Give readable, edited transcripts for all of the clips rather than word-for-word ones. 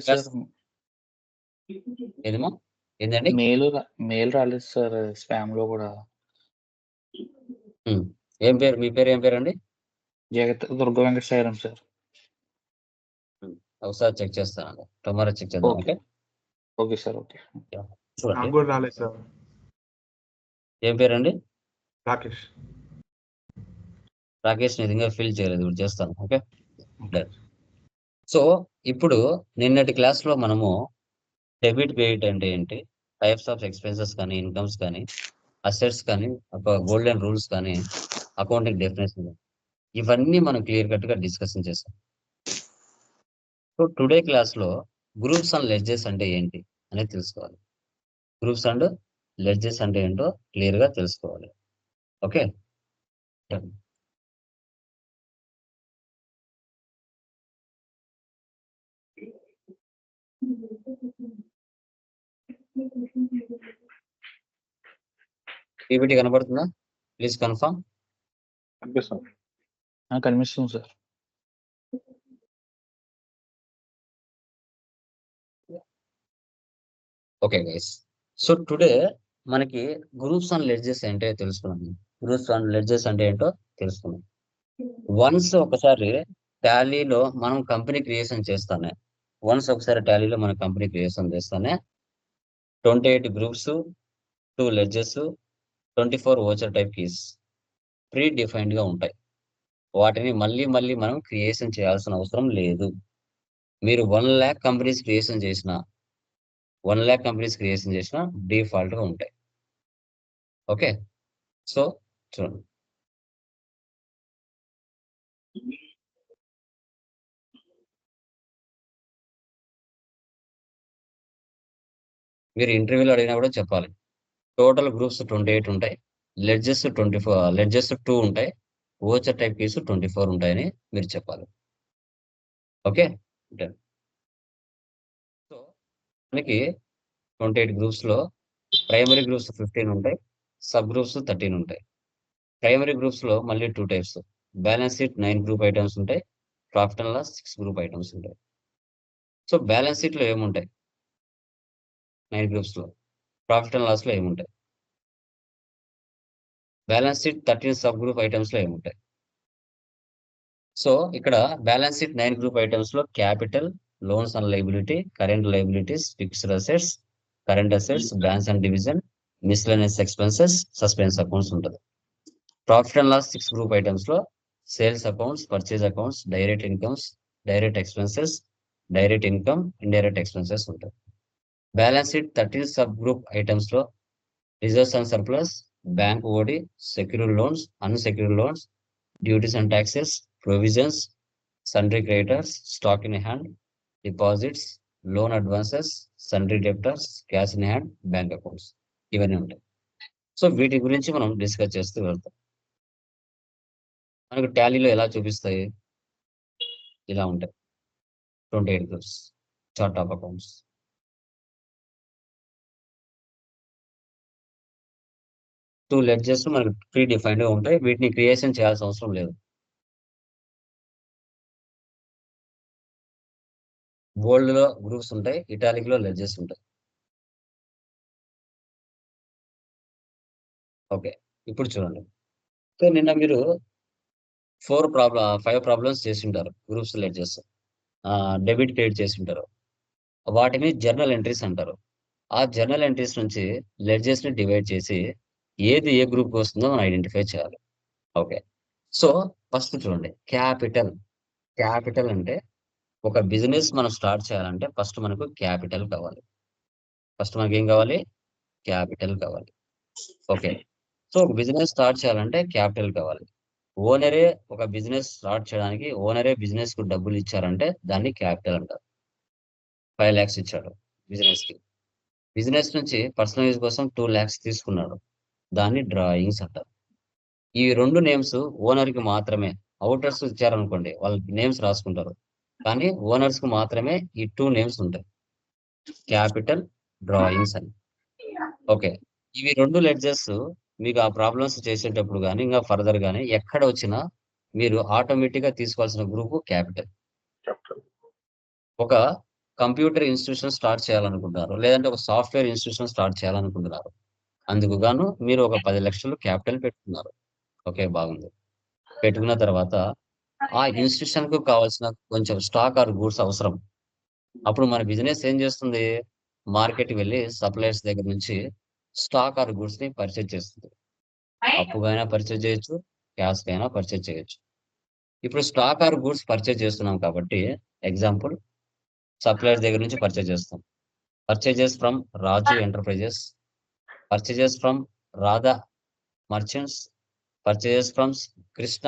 Sir ఏదేమో ఏంటండి mail రాలేదు sir spam లో కూడా. ఏం పేరు మీ పేరు ఏం పేరండి? దుర్గ వెంకట సాయిరాం సార్. ఒకసారి చెక్ చేస్తానండి, టుమారో చెక్ చేద్దాం. Okay okay sir. ఓకే చూడండి. కూడా రాలేదు సార్. ఏం పేరండి? రాకేష్. రాకేష్ నిజంగా ఫిల్ చేయలేదు, ఇప్పుడు చేస్తాను. ఓకే సో ఇప్పుడు నిన్నటి క్లాస్ లో మనము డెబిట్ క్రెడిట్ అంటే ఏంటి, టైప్స్ ఆఫ్ ఎక్స్పెన్సెస్ కానీ, ఇన్కమ్స్ కానీ, అసెట్స్ కానీ, గోల్డెన్ రూల్స్ కానీ, అకౌంటింగ్ డెఫినేషన్, ఇవన్నీ మనం క్లియర్ కట్ గా డిస్కషన్ చేసాం. సో టుడే క్లాస్ లో గ్రూప్స్ అండ్ లెడ్జెస్ అంటే ఏంటి అనేది తెలుసుకోవాలి. గ్రూప్స్ అండ్ లెడ్జెస్ అంటే ఏంటో క్లియర్ గా తెలుసుకోవాలి. ఓకే పీపీటీ కనబడుతుందా? Please confirm. కనిపిస్తుంది sir. Okay guys, so today మనకి గ్రూప్స్ అండ్ లెడ్జెస్ అంటే తెలుసుకున్నాం. గ్రూప్స్ అండ్ లెడ్జెస్ అంటే ఏంటో తెలుసుకున్నాం. వన్స్ ఒకసారి టాలీలో మనం కంపెనీ క్రియేషన్ చేస్తానే, టాలీలో మనం కంపెనీ క్రియేషన్ చేస్తానే 28 groups, 2 ledges, 24 voucher type keys pre defined గా ఉంటాయి. వాటిని మళ్ళీ మనం క్రియేషన్ చేయాల్సిన అవసరం లేదు. మీరు 1 lakh కంపెనీస్ క్రియేషన్ చేసిన డిఫాల్ట్ గా ఉంటాయి. ఓకే సో చూడండి, మీరు ఇంటర్వ్యూలో అడిగినా కూడా చెప్పాలి. టోటల్ గ్రూప్స్ 28 ఉంటాయి, లెడ్జెస్ 2 ఉంటాయి, ఓచర్ టైప్ కీస్ 24 ఉంటాయని మీరు చెప్పాలి. ఓకే సో మనకి 28 గ్రూప్స్ లో ప్రైమరీ గ్రూప్స్ 15 ఉంటాయి, సబ్ గ్రూప్స్ 13 ఉంటాయి. ప్రైమరీ గ్రూప్స్ లో మళ్ళీ 2 types, balance sheet 9 group items ఉంటాయి, profit and loss 6 group items ఉంటాయి. సో బ్యాలెన్స్ షీట్ లో ఏముంటాయి? 9 గ్రూప్స్ లో ప్రాఫిట్ అండ్ లాస్ లో ఏముంటాయి? Balance sheet 13 sub group items లో ఏముంటాయి? సో ఇక్కడ బ్యాలెన్స్ షీట్ 9 గ్రూప్ ఐటమ్స్ లో capital, loans and liability, current liabilities, fixed assets, current assets, branch and division, miscellaneous expenses, suspense accounts ఉంటుంది. Profit and loss 6 group items లో sales accounts, purchase accounts, direct incomes, direct expenses, direct income, indirect expenses ఉంటాయి. Balance sheet 13 sub group items లో reserves and surplus, bank OD, secured loans, unsecured loans, duties and taxes, provisions, sundry creditors, stock in hand, deposits, loan advances, sundry debtors, cash in hand, bank accounts, ఇవన్నీ ఉంటాయి. So వీటి గురించి మనం discuss చేస్తూ వెళ్తాం. మనకు టాలీలో ఎలా చూపిస్తాయి? ఇలా ఉంటాయి 28 groups, chart of accounts. Two ledgers మనకు ప్రీ డిఫైన్డ్ గా ఉంటాయి, వీటిని క్రియేషన్ చేయాల్సిన అవసరం లేదు. బోల్డ్ లో గ్రూప్స్ ఉంటాయి, ఇటాలిక్ లో లెడ్జెస్ ఉంటాయి. ఓకే ఇప్పుడు చూడండి, సో నిన్న మీరు 5 ప్రాబ్లమ్స్ చేసి ఉంటారు. గ్రూప్స్ లెడ్జెస్, డెబిట్ క్రెడిట్ చేసి ఉంటారు. వాటిని జర్నల్ ఎంట్రీస్ అంటారు. ఆ జర్నల్ ఎంట్రీస్ నుంచి లెడ్జెస్ ని డివైడ్ చేసి ఏది ఏ గ్రూప్ వస్తుందో మనం ఐడెంటిఫై చేయాలి. ఓకే సో ఫస్ట్ చూడండి, క్యాపిటల్ అంటే ఒక బిజినెస్ మనం స్టార్ట్ చేయాలంటే ఫస్ట్ మనకు క్యాపిటల్ కావాలి. ఫస్ట్ మనకి ఏం కావాలి? క్యాపిటల్ కావాలి. ఓకే సో ఒక బిజినెస్ స్టార్ట్ చేయాలంటే క్యాపిటల్ కావాలి. ఓనరే ఒక బిజినెస్ స్టార్ట్ చేయడానికి ఓనరే బిజినెస్ కు డబ్బులు ఇచ్చారంటే దాన్ని క్యాపిటల్ అంటారు. 5 lakhs ఇచ్చాడు బిజినెస్ కి, బిజినెస్ నుంచి పర్సనల్ యూజ్ కోసం 2 lakhs తీసుకున్నాడు, దాన్ని డ్రాయింగ్స్ అంటారు. ఈ 2 నేమ్స్ ఓనర్ కి మాత్రమే. అవుటర్స్ ఇచ్చారనుకోండి వాళ్ళ నేమ్స్ రాసుకుంటారు, కానీ ఓనర్స్ కు మాత్రమే ఈ 2 నేమ్స్ ఉంటాయి, క్యాపిటల్, డ్రాయింగ్స్ అని. ఓకే ఇవి 2 లెడ్జెస్ మీకు ఆ ప్రాబ్లమ్స్ చేసేటప్పుడు కానీ ఇంకా ఫర్దర్ గానీ ఎక్కడ వచ్చినా మీరు ఆటోమేటిక్ గా తీసుకోవాల్సిన గ్రూప్ క్యాపిటల్. ఒక కంప్యూటర్ ఇన్స్టిట్యూషన్ స్టార్ట్ చేయాలనుకుంటున్నారు, లేదంటే ఒక సాఫ్ట్వేర్ ఇన్స్టిట్యూషన్ స్టార్ట్ చేయాలనుకుంటున్నారు. అందుకు గాను మీరు ఒక 10 లక్షలు క్యాపిటల్ పెట్టుకున్నారు. ఓకే, బాగుంది. పెట్టుకున్న తర్వాత ఆ ఇన్స్టిట్యూషన్ కు కావాల్సిన కొంచెం స్టాక్ ఆర్ గూడ్స్ అవసరం. అప్పుడు మన బిజినెస్ ఏం చేస్తుంది? మార్కెట్ వెళ్ళి సప్లయర్స్ దగ్గర నుంచి స్టాక్ ఆర్ గూడ్స్ ని పర్చేజ్ చేస్తుంది. అప్పుగైనా పర్చేజ్ చేయొచ్చు, క్యాష్ అయినా పర్చేజ్ చేయొచ్చు. ఇప్పుడు స్టాక్ ఆర్ గూడ్స్ పర్చేజ్ చేస్తున్నాం కాబట్టి, ఎగ్జాంపుల్ సప్లయర్స్ దగ్గర నుంచి పర్చేజ్ చేస్తాం. Purchases from Raju enterprises, purchases from Radha merchants, purchases from Krishna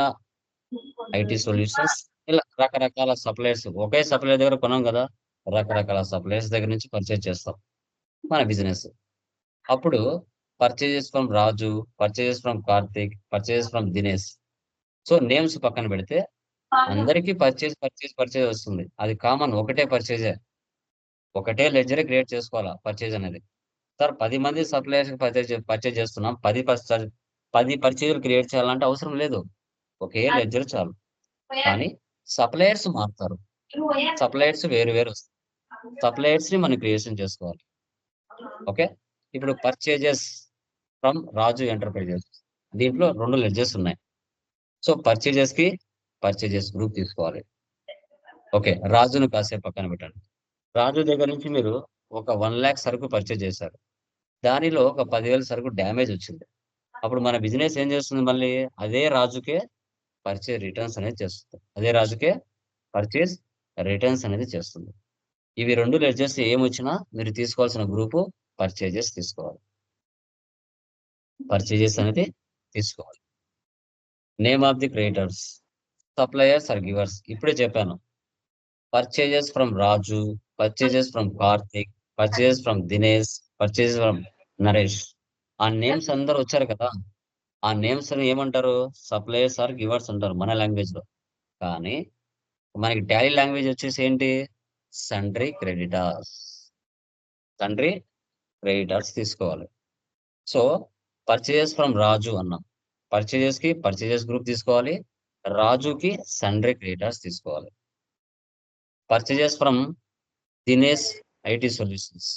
IT solutions. ఇలా రకరకాల సప్లయర్స్, ఒకే సప్లయర్ దగ్గర కొనం కదా, రకరకాల సప్లయర్స్ దగ్గర నుంచి పర్చేజ్ చేస్తాం మన బిజినెస్. అప్పుడు purchases from Raju, purchases from Karthik, purchases from Dinesh. So names పక్కన పెడితే అందరికీ పర్చేజ్ పర్చేజ్ పర్చేజ్ వస్తుంది. అది కామన్, ఒకటే పర్చేజే, ఒకటే లెడ్జర్ క్రియేట్ చేసుకోవాలా పర్చేజ్ అనేది. సార్ 10 మంది సప్లయర్స్ పర్చేజ్ చేస్తున్నాం, 10 పర్చేజీలు క్రియేట్ చేయాలంటే అవసరం లేదు, ఒకే లెడ్జర్ చాలు. కానీ సప్లయర్స్ మారుతారు, సప్లయర్స్ వేరు వేరు వస్తారు. సప్లయర్స్ ని మనం క్రియేషన్ చేసుకోవాలి. ఓకే, ఇప్పుడు పర్చేజెస్ ఫ్రమ్ రాజు ఎంటర్ప్రైజెస్, దీంట్లో 2 లెడ్జెస్ ఉన్నాయి. సో పర్చేజెస్ కి పర్చేజెస్ గ్రూప్ తీసుకోవాలి. ఓకే, రాజును కాసేపు పక్కన పెట్టండి. రాజు దగ్గర నుంచి మీరు ఒక 1 lakh సరుకు పర్చేజ్ చేశారు. దానిలో ఒక 10,000 సరుకు డ్యామేజ్ వచ్చింది. అప్పుడు మన బిజినెస్ ఏం చేస్తుంది? మళ్ళీ అదే రాజుకే పర్చేజ్ రిటర్న్స్ అనేది చేస్తుంది. అదే రాజుకే పర్చేజ్ రిటర్న్స్ అనేది చేస్తుంది. ఇవి 2 లెడ్జెస్ ఏమొచ్చినా మీరు తీసుకోవాల్సిన గ్రూపు పర్చేజెస్ తీసుకోవాలి. పర్చేజెస్ అనేది తీసుకోవాలి. Name of the creators, suppliers or givers. ఇప్పుడే చెప్పాను. Purchases from Raju, purchases from Karthik, purchases from Dinesh, purchases from Naresh. ఆ నేమ్స్ అందరూ వచ్చారు కదా, ఆ నేమ్స్ ని ఏమంటారు? సప్లయర్స్ ఆర్ గివర్స్ అంటారు మన లాంగ్వేజ్ లో. కానీ మనకి టాలీ లాంగ్వేజ్ వచ్చేసి ఏంటి? Sundry creditors. సండ్రీ క్రెడిటార్స్ తీసుకోవాలి. సో పర్చేజెస్ ఫ్రమ్ రాజు అన్నాం, పర్చేజెస్ కి పర్చేజెస్ గ్రూప్ తీసుకోవాలి, రాజుకి సండ్రీ క్రెడిటార్స్ తీసుకోవాలి. Purchases from Dinesh IT solutions,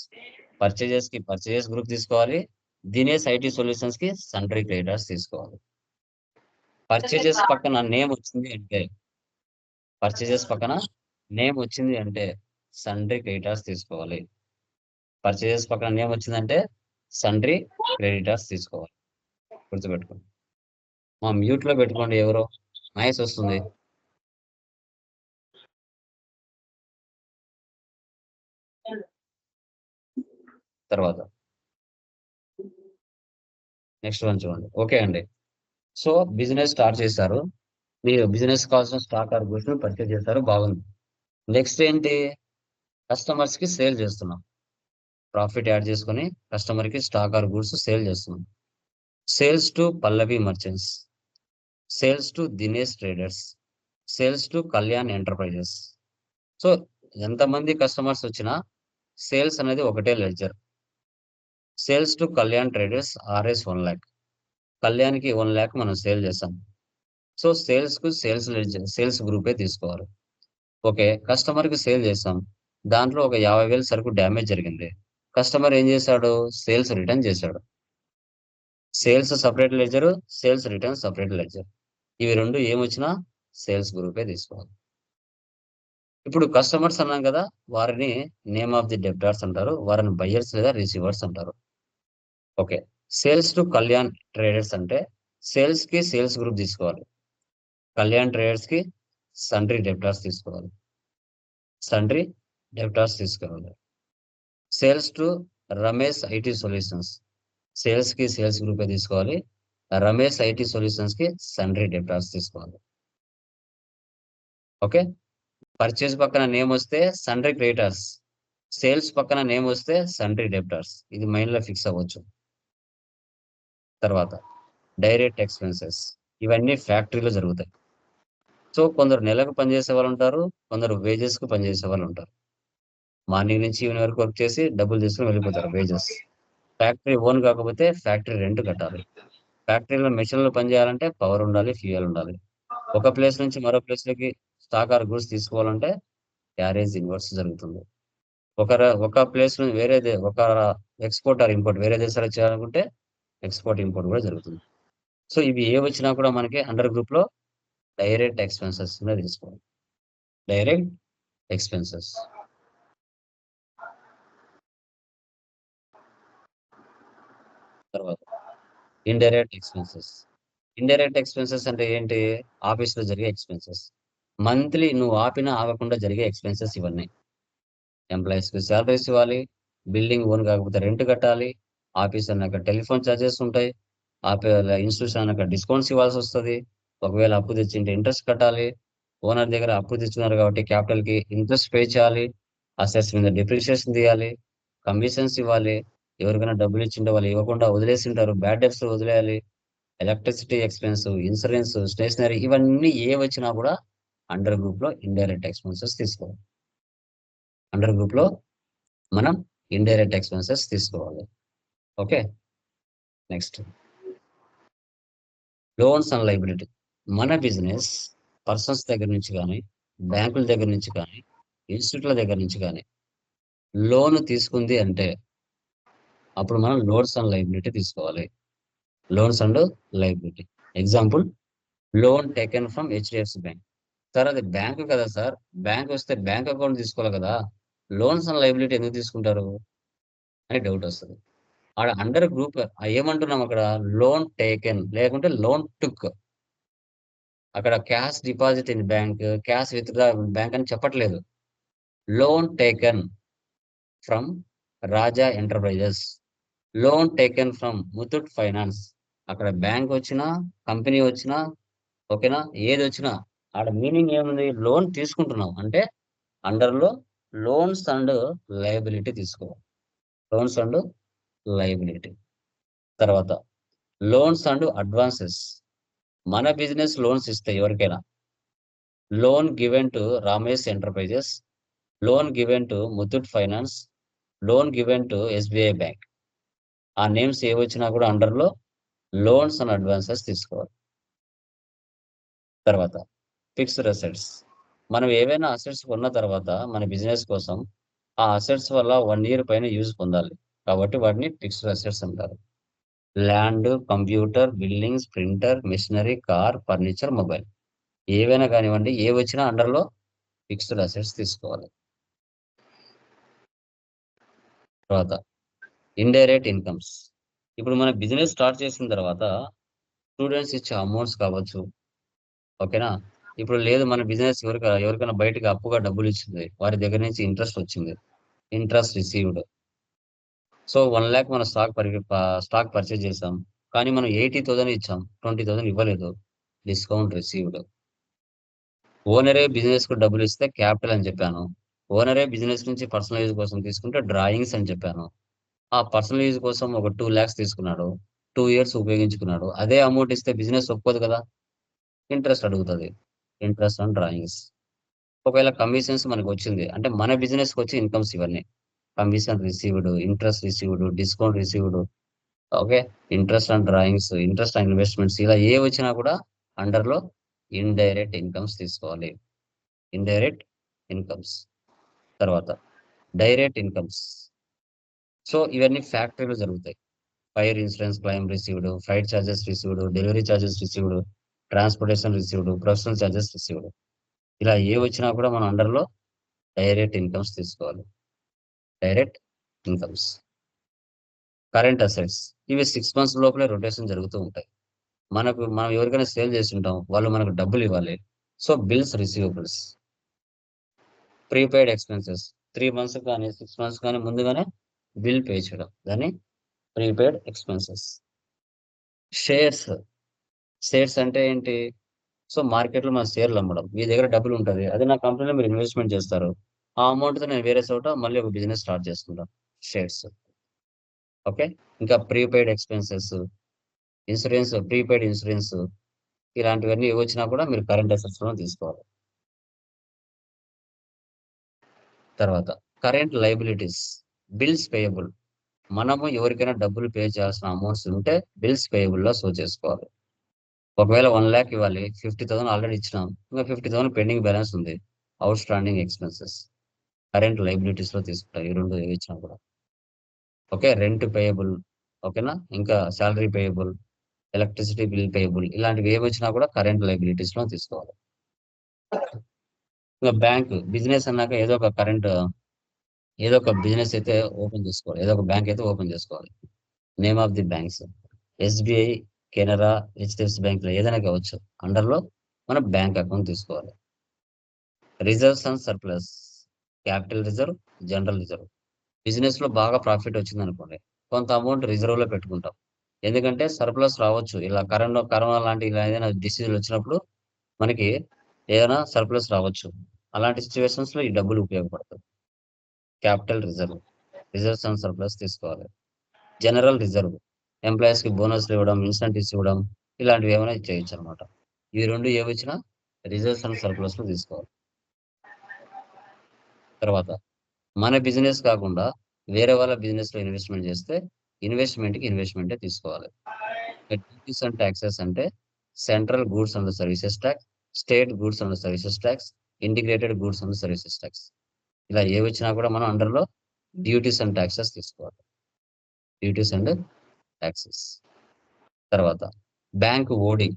purchases కి పర్చేజెస్ గ్రూప్ తీసుకోవాలి, దినేష్ ఐటీ సొల్యూషన్స్ కి సండ్రీ క్రెడిటార్స్ తీసుకోవాలి. పర్చేజెస్ పక్కన నేమ్ వచ్చింది అంటే, పర్చేజెస్ పక్కన నేమ్ వచ్చింది అంటే సండ్రీ క్రెడిటార్స్ తీసుకోవాలి. పర్చేజెస్ పక్కన నేమ్ వచ్చిందంటే సండ్రీ క్రెడిటార్స్ తీసుకోవాలి. గుర్తుపెట్టుకోండి. మా మ్యూట్ లో పెట్టుకోండి, ఎవరో నాయిస్ వస్తుంది. తర్వాత నెక్స్ట్ వన్ చూడండి. ఓకే అండి, సో బిజినెస్ స్టార్ట్ చేశారు, మీరు బిజినెస్ కావాల్సిన స్టాక్ ఆర్ గూడ్స్ పర్చేజ్ చేశారు, బాగుంది. నెక్స్ట్ ఏంటి? కస్టమర్స్ కి సేల్ చేస్తున్నాం. ప్రాఫిట్ యాడ్ చేసుకొని కస్టమర్ కి స్టాక్ ఆర్ గూడ్స్ సేల్ చేస్తున్నాం. Sales to Pallavi merchants, sales to Dinesh traders, sales to Kalyan enterprises. So ఎంతమంది కస్టమర్స్ వచ్చినా సేల్స్ అనేది ఒకటే ledger. Sales to Kalyan traders RS 1 lakh, కళ్యాణ్కి 1 lakh మనం సేల్ చేస్తాం. సో సేల్స్ కు సేల్స్ లెడ్జర్, సేల్స్ గ్రూపే తీసుకోవాలి. ఓకే, కస్టమర్ కి సేల్ చేస్తాం, దాంట్లో ఒక 50,000 సరుకు డ్యామేజ్ జరిగింది. కస్టమర్ ఏం చేశాడు? సేల్స్ రిటర్న్ చేశాడు. Sales separate ledger, sales return separate ledger. ఇవి 2 ఏమొచ్చినా సేల్స్ గ్రూపే తీసుకోవాలి. ఇప్పుడు కస్టమర్స్ అన్నాం కదా, వారిని నేమ్ ఆఫ్ ది డెబ్టార్స్ అంటారు, వారిని బయ్యర్స్ లేదా రిసీవర్స్ అంటారు. Okay, sales to Kalyan traders అంటే సేల్స్ కి సేల్స్ గ్రూప్ తీసుకోవాలి, కళ్యాణ్ ట్రేడర్స్ కి సండ్రీ డెబ్టార్స్ తీసుకోవాలి, సండ్రీ డెబ్టార్స్ తీసుకోవాలి. Sales to Ramesh IT solutions, sales కి సేల్స్ గ్రూపే తీసుకోవాలి, రమేష్ ఐటీ సొల్యూషన్స్ కి సండ్రీ డెబ్టార్స్ తీసుకోవాలి. ఓకే, పర్చేజ్ పక్కన నేమ్ వస్తే సండ్రీ క్రెడిటార్స్, సేల్స్ పక్కన నేమ్ వస్తే సండ్రీ డెబ్టార్స్. ఇది మైండ్ లో ఫిక్స్ అవ్వచ్చు. తర్వాత డైరెక్ట్ ఎక్స్పెన్సెస్, ఇవన్నీ ఫ్యాక్టరీలో జరుగుతాయి. సో కొందరు నెలకు పనిచేసే వాళ్ళు ఉంటారు, కొందరు వేజెస్ కు పనిచేసే వాళ్ళు ఉంటారు. మార్నింగ్ నుంచి ఈవినింగ్ వరకు వర్క్ చేసి డబ్బులు తీసుకుని వెళ్ళిపోతారు, వేజెస్. ఫ్యాక్టరీ ఓన్ కాకపోతే ఫ్యాక్టరీ రెంట్ కట్టాలి. ఫ్యాక్టరీలో మెషిన్లు పనిచేయాలంటే పవర్ ఉండాలి, ఫ్యూయల్ ఉండాలి. ఒక ప్లేస్ నుంచి మరో ప్లేస్ లోకి స్టాక్ ఆర్ గూడ్స్ తీసుకోవాలంటే క్యారేజ్ ఇన్వర్స్ జరుగుతుంది. ఒక ప్లేస్ నుంచి వేరేదే ఒక ఎక్స్‌పోర్ట్ ఆర్ ఇంపోర్ట్ వేరే దేశాలకు చేయాలనుకుంటే ఎక్స్‌పోర్ట్, ఇంపోర్ట్ కూడా జరుగుతుంది. సో ఇవి ఏ వచ్చినా కూడా మనకి అండర్ గ్రూప్‌లో డైరెక్ట్ ఎక్స్‌పెన్సెస్ కింద తీసుకోవాలి. Direct expenses. తర్వాత ఇండైరెక్ట్ ఎక్స్‌పెన్సెస్. ఇండైరెక్ట్ ఎక్స్‌పెన్సెస్ అంటే ఏంటి? ఆఫీస్‌లో జరిగే ఎక్స్‌పెన్సెస్. మంత్లీ నువ్వు ఆపినా, ఆగకుండా జరిగే ఎక్స్‌పెన్సెస్ ఇవన్నీ. ఎంప్లాయీస్‌కి సాలరీస్ ఇవ్వాలి. బిల్డింగ్ ఓన్ కాకపోతే రెంట్ కట్టాలి. ఆఫీస్ అన్నాక టెలిఫోన్ చార్జెస్ ఉంటాయి. ఇన్‌స్టిట్యూషన్ అన్నాక డిస్కౌంట్స్ ఇవ్వాల్సొస్తది. ఒకవేళ అప్పు తెచ్చింటే ఇంట్రెస్ట్ కట్టాలి. ఓనర్ దగ్గర అప్పు తెచ్చుకున్నారు కాబట్టి క్యాపిటల్‌కి ఇంట్రెస్ట్ పే చేయాలి. అసెట్స్ మీద డిప్రిషియేషన్ తీయాలి. కమిషన్స్ ఇవ్వాలి. ఎవరికైనా డబ్బులు ఇచ్చింటే వాళ్ళు ఇవ్వకుండా వదిలేసింటారు. బ్యాడ్ డెబ్ట్స్ వదిలేయాలి. ఎలక్ట్రిసిటీ ఎక్స్‌పెన్స్, ఇన్సూరెన్స్, స్టేషనరీ ఇవన్నీ ఏవొచ్చినా కూడా అండర్ గ్రూప్‌లో ఇండైరెక్ట్ ఎక్స్‌పెన్సెస్ తీసుకోవాలి. అండర్ గ్రూప్‌లో మనం ఇండైరెక్ట్ ఎక్స్‌పెన్సెస్ తీసుకోవాలి. Okay. Next loans and liability. మన బిజినెస్ పర్సన్స్ దగ్గర నుంచి గాని, బ్యాంకుల దగ్గర నుంచి గాని, ఇన్‌స్టిట్యూట్‌ల దగ్గర నుంచి గాని లోన్ తీసుకుంది అంటే అప్పుడు మనం లోన్స్ అండ్ లయబిలిటీ తీసుకోవాలి. Loans and liability. Example loan taken from HDFC bank. Sir అది బ్యాంక్ కదా సార్! బ్యాంక్ వస్తే బ్యాంక్ అకౌంట్ తీసుకోవాలి కదా! లోన్స్ అండ్ లయబిలిటీ ఎందుకు తీసుకుంటారు? అని డౌట్ వస్తది. ఆడ అండర్ గ్రూప్ ఏమంటున్నాం అక్కడ లోన్ టేకెన్ లేకుంటే లోన్ టుక్. అక్కడ cash deposit in bank, cash withdraw bank అని చెప్పట్లేదు. Loan taken from Raja enterprises. Loan taken from Muthoot finance. అక్కడ బ్యాంక్ వచ్చినా, కంపెనీ వచ్చినా ఓకేనా? ఏదొచ్చినా ఆడ మీనింగ్ ఏముంది? లోన్ తీసుకుంటున్నాం. అంటే అండర్‌లో లోన్స్ అండ్ లయబిలిటీ తీసుకోవాలి. Loans and liability. తర్వాత లోన్స్ అండ్ అడ్వాన్సెస్. మన బిజినెస్ లోన్స్ ఇస్తే ఎవరికైనా loan given to Ramesh enterprises, loan given to Muthoot finance, loan given to SBI bank. ఆ నేమ్స్ ఏవొచ్చినా కూడా అండర్‌లో లోన్స్ అండ్ అడ్వాన్సెస్ తీసుకోవాలి. తర్వాత ఫిక్స్డ్ అసెట్స్. మనం ఏవైనా అసెట్స్ కొన్న తర్వాత మన బిజినెస్ కోసం ఆ అసెట్స్ వల్ల 1 ఇయర్ పైన యూజ్ పొందాలి. కాబట్టి వాటిని ఫిక్స్డ్ అసెట్స్ అంటారు. Land, computer, buildings, printer, machinery, car, furniture, mobile. ఏవైనా కానివ్వండి, ఏవొచ్చినా అండర్‌లో ఫిక్స్డ్ అసెట్స్ తీసుకోవాలి. తర్వాత ఇండైరెక్ట్ ఇన్‌కమ్స్. ఇప్పుడు మన బిజినెస్ స్టార్ట్ చేసిన తర్వాత స్టూడెంట్స్ ఇచ్చే అమౌంట్స్ కావచ్చు. ఓకేనా? ఇప్పుడు లేదు మన బిజినెస్ ఎవరికైనా బయటకి అప్పుగా డబ్బులిచ్చింది. వారి దగ్గర నుంచి ఇంట్రెస్ట్ వచ్చింది. Interest received. సో, 1,00,000 మనం స్టాక్ పర్చేజ్ చేసాం. కానీ మనం 80,000 ఇచ్చాం. 20,000 ఇవ్వలేదు. Discount received. ఓనరే బిజినెస్‌కు డబ్బులిస్తే క్యాపిటల్ అని చెప్పాను. ఓనరే బిజినెస్ నుంచి పర్సనల్ యూజ్ కోసం తీసుకుంటే డ్రాయింగ్స్ అని చెప్పాను. ఆ పర్సనల్ యూజ్ కోసం ఒక 2,00,000 తీసుకున్నాడు. 2 ఇయర్స్ ఉపయోగించుకున్నాడు. అదే అమౌంట్ ఇస్తే బిజినెస్ ఒప్పుకోదు కదా! ఇంట్రెస్ట్ అడుగుతది. Interest on drawings. ఒకవేళ కమిషన్స్ మనకొచ్చింది. అంటే మన బిజినెస్‌కొచ్చే ఇన్‌కమ్స్ ఇవన్నీ. Commission received, interest received, discount received. Okay. Interest on drawings, interest on investments ఇలా ఏవొచ్చినా కూడా అండర్‌లో ఇండైరెక్ట్ ఇన్‌కమ్స్ తీసుకోవాలి. Indirect incomes. తర్వాత డైరెక్ట్ ఇన్‌కమ్స్. సో, ఇవన్నీ ఫ్యాక్టరీలో జరుగుతాయి. Fire insurance claim received, freight charges received, delivery charges received, transportation received, professional charges received. ఇలా ఏవొచ్చినా కూడా మనం అండర్‌లో డైరెక్ట్ ఇన్‌కమ్స్ తీసుకోవాలి. Direct incomes. Current assets. ఇవి 6 మంత్స్ లోపలే రొటేషన్ జరుగుతూ ఉంటాయి. మనం ఎవరికైనా సేల్ చేసుంటాం. వాళ్ళు మనకు డబ్బులివ్వాలి. So, bills receivables. Prepaid expenses. 3 months కానీ, 6 మంత్స్ కానీ ముందుగానే బిల్ పే చేయడం. దాన్ని ప్రీపెయిడ్ ఎక్స్‌పెన్సెస్. షేర్స్. షేర్స్ అంటే ఏంటి? సో, మార్కెట్‌లో మనం షేర్లు అమ్మడం. మీ దగ్గర డబ్బులుంటది. అది నా కంపెనీలో మీరు ఇన్వెస్ట్‌మెంట్ చేస్తారు. ఆ అమౌంట్‌తో నేను వేరే చోట మళ్ళీ ఒక బిజినెస్ స్టార్ట్ చేసుకుంటాం. షేర్స్. ఓకే. ఇంకా ప్రీపెయిడ్ ఎక్స్‌పెన్సెస్, ప్రీపెయిడ్ ఇన్సూరెన్స్ ఇలాంటివన్నీ ఏవొచ్చినా కూడా మీరు కరెంట్ అసెట్స్‌లోనే తీసుకోవాలి. తర్వాత కరెంట్ లయబిలిటీస్. Bills payable. మనము ఎవరికైనా డబ్బులు పే చేయాల్సిన అమౌంట్స్ ఉంటే బిల్స్ పేయబుల్‌లో షో చేసుకోవాలి. ఒకవేళ 1,00,000 ఇవ్వాలి. 50,000 ఆల్రెడీ ఇచ్చినాం. ఇంకా 50,000 పెండింగ్ బ్యాలెన్స్ ఉంది. Outstanding expenses. కరెంట్ లైబిలిటీస్ లో తీసుకుంటారు. ఈ రెండు ఏవి ఇచ్చినా కూడా. ఓకే, రెంట్ పేయబుల్, ఓకేనా, ఇంకా salary payable, electricity bill payable, ఇలాంటివి ఏమి వచ్చినా కూడా కరెంట్ లైబిలిటీస్ లో తీసుకోవాలి. ఇంకా బ్యాంక్ బిజినెస్ అన్నాక ఏదో ఒక బిజినెస్ అయితే ఓపెన్ చేసుకోవాలి, ఏదో ఒక బ్యాంక్ అయితే ఓపెన్ చేసుకోవాలి. Name of the banks SBI, Canara, HDFC bank లో ఏదైనా కావచ్చు. అండర్లో మనం బ్యాంక్ అకౌంట్ తీసుకోవాలి. Reserves and surplus, capital reserve, general reserve. Business లో బాగా ప్రాఫిట్ వచ్చింది అనుకోండి, కొంత అమౌంట్ రిజర్వ్ లో పెట్టుకుంటాం. ఎందుకంటే సర్ప్లస్ రావచ్చు, ఇలా కరోనా లాంటి ఇలా ఏదైనా డిసీజులు వచ్చినప్పుడు మనకి ఏదైనా సర్ప్లస్ రావచ్చు. అలాంటి సిచ్యువేషన్స్ లో ఈ డబ్బులు ఉపయోగపడతాయి. Capital reserve, reserves and surplus తీసుకోవాలి. జనరల్ రిజర్వ్, ఎంప్లాయీస్ కి బోనస్లు ఇవ్వడం, ఇన్సెంటివ్స్ ఇవ్వడం, ఇలాంటివి ఏమైనా చేయొచ్చు అనమాట. ఈ రెండు ఏవి వచ్చినా రిజర్వ్స్ అండ్ సర్ప్లస్ లో తీసుకోవాలి. తర్వాత మన బిజినెస్ కాకుండా వేరే వాళ్ళ బిజినెస్ లో ఇన్వెస్ట్మెంట్ చేస్తే ఇన్వెస్ట్మెంటే తీసుకోవాలి. డ్యూటీస్ అండ్ ట్యాక్సెస్ అంటే central goods and services tax, state goods and services tax, integrated goods and services tax. ఇలా ఏ వచ్చినా కూడా మనం అండర్లో డ్యూటీస్ అండ్ ట్యాక్సెస్ తీసుకోవాలి. Duties and taxes. తర్వాత బ్యాంక్ ఓడి.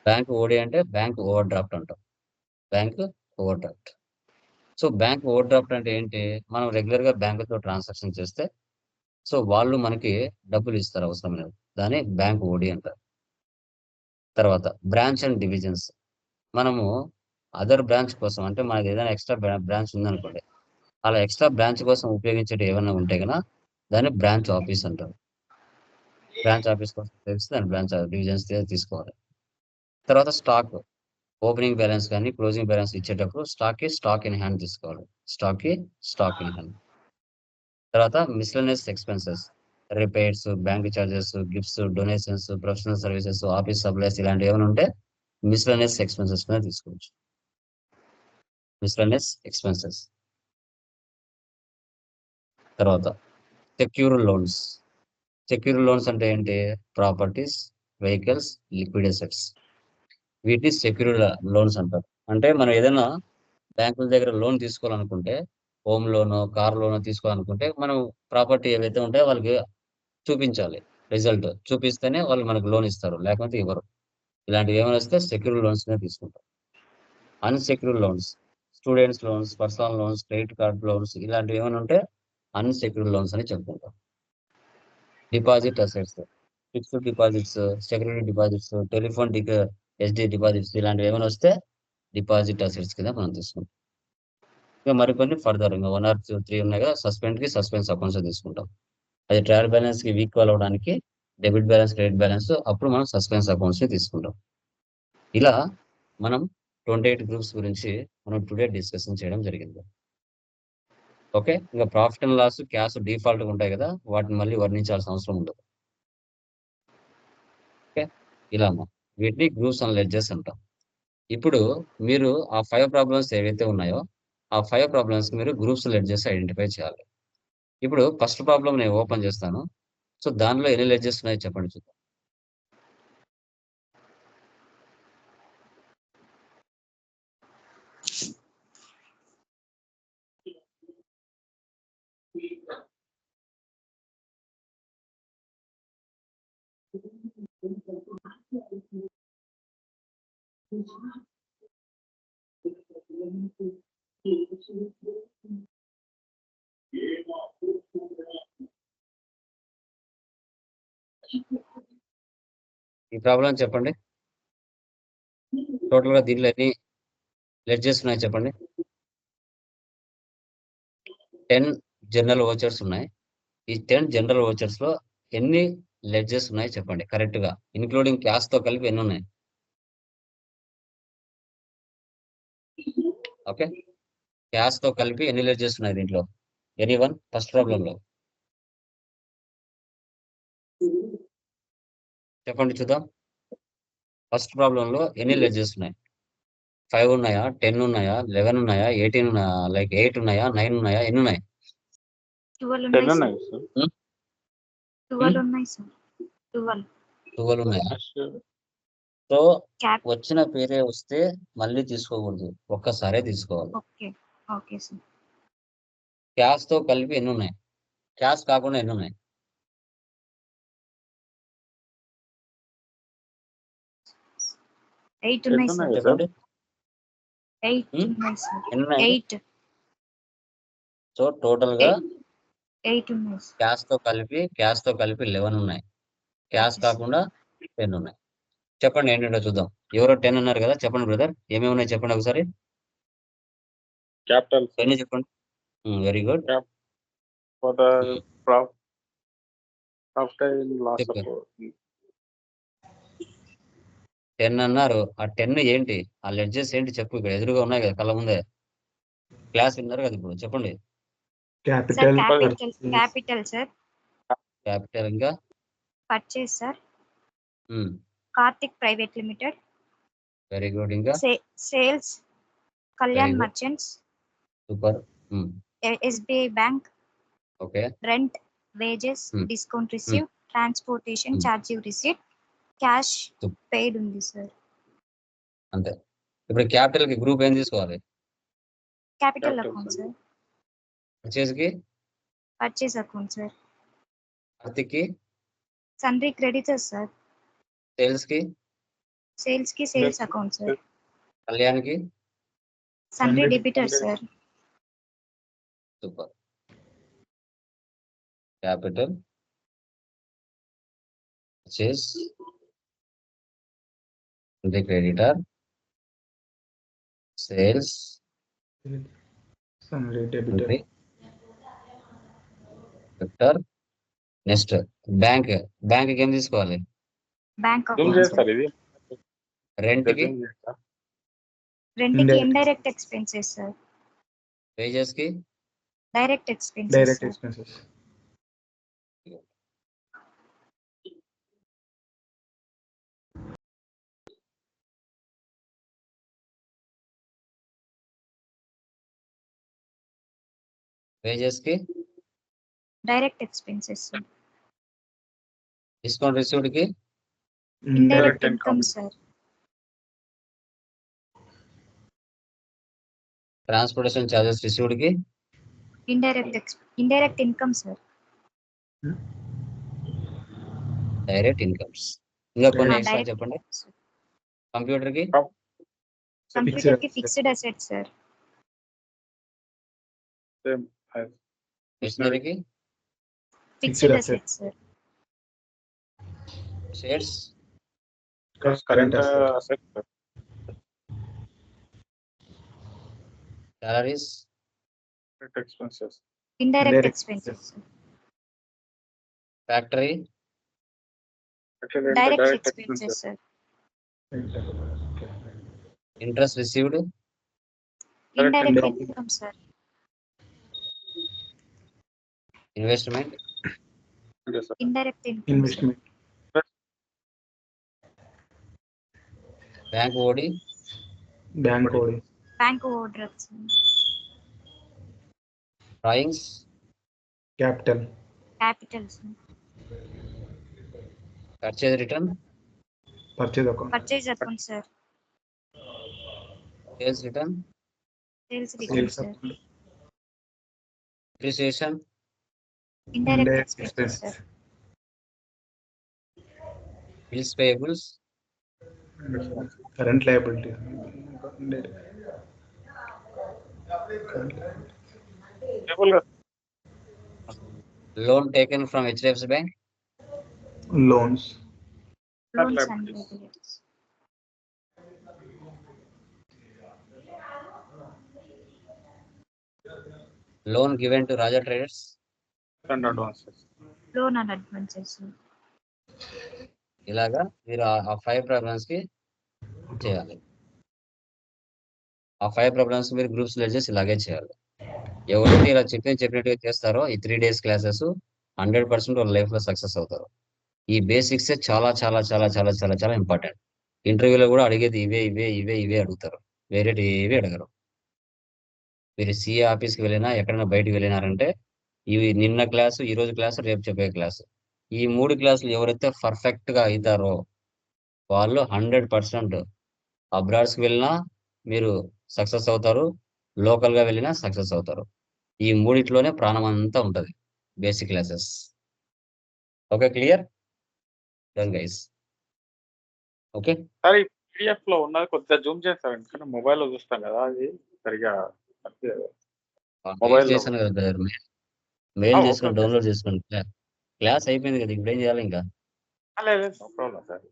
బ్యాంక్ ఓడి అంటే బ్యాంక్ ఓవర్ డ్రాఫ్ట్ అంటాం. Bank over draft. So bank over draft అంటే ఏంటి? మనం రెగ్యులర్ గా బ్యాంకుతో ట్రాన్సాక్షన్ చేస్తే సో వాళ్ళు మనకి డబ్బులు ఇస్తారు అవసరం లేదు, దాన్ని బ్యాంక్ ఓడి అంటారు. తర్వాత బ్రాంచ్ అండ్ డివిజన్స్. మనము అదర్ బ్రాంచ్ కోసం, అంటే మనకి ఏదైనా ఎక్స్ట్రా బ్రాంచ్ ఉందనుకోండి, అలా ఎక్స్ట్రా బ్రాంచ్ కోసం ఉపయోగించేది ఏమైనా ఉంటే కనుక దాన్ని బ్రాంచ్ ఆఫీస్ అంటారు. బ్రాంచ్ ఆఫీస్ కోసం తెలిస్తే దాన్ని బ్రాంచ్ డివిజన్స్ తీసుకోవాలి. తర్వాత స్టాక్, ఓపెనింగ్ బ్యాలెన్స్ కానీ క్లోజింగ్ బ్యాలెన్స్ ఇచ్చేటప్పుడు స్టాక్ ఇన్ హ్యాండ్ తీసుకోవాలి. Stock in hand. తర్వాత miscellaneous expenses, repairs, bank charges, gifts, donations, professional services, office supplies, ఇలాంటివి ఏమైనా ఉంటే మిస్లెనియస్ ఎక్స్పెన్సెస్ మీద తీసుకోవచ్చు. Miscellaneous expenses. తర్వాత సెక్యూర్ లోన్స్. సెక్యూర్ లోన్స్ అంటే ఏంటి? ప్రాపర్టీస్, వెహికల్స్, లిక్విడ్ అసెట్స్, వీటిని సెక్యూర్ లోన్స్ అంటారు. అంటే మనం ఏదైనా బ్యాంకుల దగ్గర లోన్ తీసుకోవాలనుకుంటే, హోమ్ లోన్, కార్ లోన్ తీసుకోవాలనుకుంటే మనం ప్రాపర్టీ ఏవైతే ఉంటాయో వాళ్ళకి చూపించాలి. రిజల్ట్ చూపిస్తేనే వాళ్ళు మనకు లోన్ ఇస్తారు, లేకపోతే ఇవ్వరు. ఇలాంటివి ఏమైనా వస్తే సెక్యూర్ లోన్స్ తీసుకుంటారు. Unsecure loans, students loans, personal loans, credit card loans, ఇలాంటివి ఏమైనా ఉంటే అన్సెక్యూర్ లోన్స్ అని చెప్పుకుంటాం. Deposit assets, fixed deposits, security deposits, telephone SD deposits, ఇలాంటివి ఏమైనా వస్తే డిపాజిట్ అసెట్స్ కింద మనం తీసుకుంటాం. ఇంకా మరికొన్ని ఫర్దర్ ఇంకా 1 or 3 ఉన్నాయి కదా, సస్పెన్స్ అకౌంట్స్ తీసుకుంటాం. అది ట్రయల్ బ్యాలెన్స్ కి ఈక్వల్ అవడానికి డెబిట్ బ్యాలెన్స్, క్రెడిట్ బ్యాలెన్స్, అప్పుడు మనం సస్పెన్స్ అకౌంట్స్ ని తీసుకుంటాం. ఇలా మనం 28 గ్రూప్స్ గురించి మనం టుడే డిస్కషన్ చేయడం జరిగింది. ఓకే, ఇంకా profit and loss, cash default ఉంటాయి కదా, వాటిని మళ్ళీ వర్ణించాల్సిన అవసరం ఉండదు. ఓకే, ఇలా వీటిని గ్రూప్స్ అండ్ లెడ్జర్స్ అంటాం. ఇప్పుడు మీరు ఆ 5 ప్రాబ్లమ్స్ ఏవైతే ఉన్నాయో ఆ 5 ప్రాబ్లమ్స్ మీరు గ్రూప్స్ లెడ్జర్స్ ఐడెంటిఫై చేయాలి. ఇప్పుడు ఫస్ట్ ప్రాబ్లం నేను ఓపెన్ చేస్తాను. సో దానిలో ఎన్ని లెడ్జెస్ ఉన్నాయో చెప్పండి చూద్దాం. ఈ ప్రాబ్లం చెప్పండి. టోటల్ గా దీనిలో ఎన్ని లెడ్జెస్ ఉన్నాయో చెప్పండి. 10 జనరల్ ఓచర్స్ ఉన్నాయి. ఈ 10 జనరల్ ఓచర్స్ లో ఎన్ని లెడ్జెస్ ఉన్నాయో చెప్పండి కరెక్ట్ గా, ఇన్క్లూడింగ్ క్యాష్ తో కలిపి ఎన్ని ఉన్నాయి? ఓకే, క్యాష్ తో కలిపి ఎన్ని లెడ్జెస్ ఉన్నాయి దీంట్లో? ఎనీవన్ ఫస్ట్ ప్రాబ్లం లో చెప్పండి చూద్దాం. ఫస్ట్ ప్రాబ్లం లో ఎన్ని లెడ్జెస్ ఉన్నాయి? 5 ఉన్నాయా, 10 ఉన్నాయా, 11 ఉన్నాయా, 18 ఉన్నాయా, లైక్ 8 ఉన్నాయా, 9 ఉన్నాయా, ఎన్ని ఉన్నాయి? 12 10 ఉన్నాయి ఉన్నాయి సార్. సార్. 12 ఉన్నాయి సార్. 12. 12 ఉన్నాయా? Yes, sir. సో క్యాప్ వచ్చిన పేరే వస్తే మళ్ళీ తీసుకోకూడదు, ఒక్కసారే తీసుకోవాలి. ఓకే ఓకే సార్ క్యాష్ తో కలిపి ఎన్ని ఉన్నాయి, క్యాష్ కాకుండా ఎన్ని ఉన్నాయి? 8 ఉన్నాయి సార్ చెప్పండి 8 ఉన్నాయి సార్ ఎన్ని ఉన్నాయి? 8 సో టోటల్ గా 8 ఉన్నాయి సార్ క్యాష్ తో కలిపి 11 ఉన్నాయి, క్యాష్ ఓకే సార్. కాకుండా 10 ఉన్నాయి. చెప్పండి ఏంటంటే చూద్దాం. ఎవరో 10 అన్నారు కదా, చెప్పండి బ్రదర్ ఏమేమి ఉన్నాయి చెప్పండి ఒకసారి. Capital 10 చెప్పండి. Very good. for the profit and loss చెప్పు. of 10 అన్నారు. ఆ 10 ఏంటి, ఆ లెడ్జెస్ ఏంటి చెప్పు. ఇక్కడ ఎదురుగా ఉన్నాయి కదా కళ్ళ ముందే, క్లాస్ విన్నారు కదా ఇప్పుడు. చెప్పండి. Sir capital capital sir capital ఇంకా purchase sir Karthik private limited very good. ఇంకా sales Kalyan Very good. Merchants super. SBI bank okay rent wages discount receive transportation Hmm. Charging receipt cash Super. Paid ఉంది sir అంతే. ఇప్పుడు capital కి group ఏం తీసుకోవాలి? Capital Capital, account sir. Sir purchase కి purchase account sir Karthik కి, sundry creditors sir sales కి, sales కి సేల్స్ అకౌంట్ సార్ కళ్యాణ్ కి. సన్రీ Sundry debtors sir super. Capital, purchase, creditor, sales, debtor Victor. Next bank. Bank ఏం తీసుకోవాలి? Bank zoom account చేస్తారు sir ఇది rent కి, zoom చేస్తా రెంట్ కి Indirect indirect expenses sir wages కి, direct expenses direct sir expenses wages కి, direct expenses sir discount received కి, indirect Direct income income. Sir transportation charges received కి, indirect income sir direct incomes. ఇంకా కొన్ని extra direct చెప్పండి. Computer కి, computer కి fixed asset sir same as మిషనరీకి, fixed asset. Asset sir shares, current asset. asset, sir. Salaries, Direct expenses. Indirect Indirect expenses sir factory, Actually, direct direct expenses expenses. Sir interest received, indirect income. Income sir investment, Yes, sir. Indirect income investment bank OD, bank OD bank overdrafts drawings, capital capital purchase return, purchase account purchase account sir sales return, sales return sales sir account depreciation, indirect indirect expenses expenses sir bills payables, current liability Table గా loan taken from HDFC bank, loans loans and liabilities. Liabilities loan given to Raja traders. and advances. Loan and advances ఇలాగా మీరు ఆ 5 problems కి చేయాలి. ఆ 5 problems మీరు groups ledgers ఇలాగే చేయాలి. ఎవరైతే ఇలా చెప్పినట్టుగా చేస్తారో ఈ 3 days క్లాసెస్ 100% వాళ్ళ లైఫ్ లో సక్సెస్ అవుతారు. ఈ బేసిక్స్ చాలా చాలా చాలా చాలా చాలా చాలా ఇంపార్టెంట్. ఇంటర్వ్యూలో కూడా అడిగేది ఇవే అడుగుతారు, వేరేటి ఏవి అడగరు. మీరు సిఏ ఆఫీస్కి వెళ్ళినా ఎక్కడైనా బయటకు వెళ్ళినారంటే ఇవి నిన్న క్లాసు, ఈ రోజు క్లాసు, రేపు చెప్పే క్లాసు, ఈ 3 క్లాసులు ఎవరైతే పర్ఫెక్ట్ గా అవుతారో వాళ్ళు 100% అబ్రాడ్స్కి వెళ్ళినా మీరు సక్సెస్ అవుతారు, లోకల్గా వెళ్ళినా సక్సెస్ అవుతారు. ఈ మూడిట్లోనే ప్రాణం అంతా ఉంటుంది. Basic classes. Okay, clear done guys. Okay, sir ఈ పీడిఎఫ్ లో ఉన్నది కొద్దిగా జూమ్ చేస్తారండి, కానీ మొబైల్లో చూస్తాం కదా అది సరిగా అనిపించదు. మెయిల్ మొబైల్లో చేశాను కదా బ్రదర్, మెయిల్ ఓకే చేసుకొని ఓకే డౌన్లోడ్ చేసుకోండి. క్లాస్ అయిపోయింది కదా, ఇప్పుడు ఏం చేయాలి ఇంకా? లేదు నో ప్రాబ్లం సార్.